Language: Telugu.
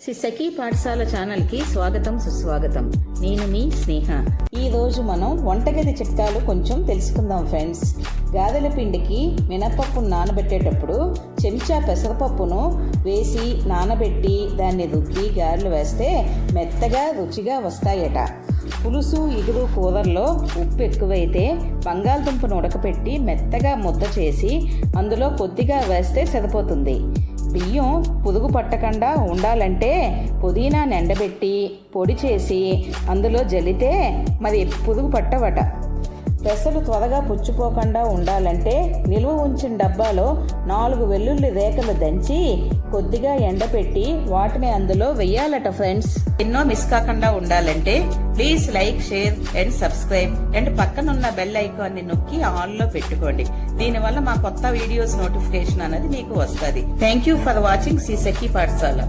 శ్రీ సఖీ పాఠశాల ఛానల్ కి స్వాగతం సుస్వాగతం. నేను మీ స్నేహ. ఈ రోజు మనం వంటగది చిట్కాలు కొంచెం తెలుసుకుందాం ఫ్రెండ్స్. గాదెల పిండికి మినపప్పును నానబెట్టేటప్పుడు చెంచా పెసరపప్పును వేసి నానబెట్టి దాన్ని రుబ్బి గారెలు వేస్తే మెత్తగా రుచిగా వస్తాయట. పులుసు ఇగురు కూరల్లో ఉప్పు ఎక్కువైతే బంగాళదుంపను ఉడకపెట్టి మెత్తగా ముద్ద చేసి అందులో కొద్దిగా వేస్తే సరిపోతుంది. బియ్యం పురుగు పట్టకుండా ఉండాలంటే పుదీనాను ఎండబెట్టి పొడి చేసి అందులో జల్లితే మరి పురుగు పట్టవట. పెసలు త్వరగా పుచ్చిపోకుండా ఉండాలంటే నిలువ ఉంచిన డబ్బాలో 4 వెల్లుల్లి రేఖలు దంచి కొద్దిగా ఎండపెట్టి వాటిని అందులో వెయ్యాలట ఫ్రెండ్స్. ఎన్నో మిస్ కాకుండా ఉండాలంటే please like, share and subscribe and పక్కనున్న బెల్ ఐకాన్ని నొక్కి ఆన్ లో పెట్టుకోండి. దీనివల్ల మా కొత్త వీడియోస్ నోటిఫికేషన్ అనేది మీకు వస్తుంది. Thank you for watching Sri Sakhi పాఠశాల.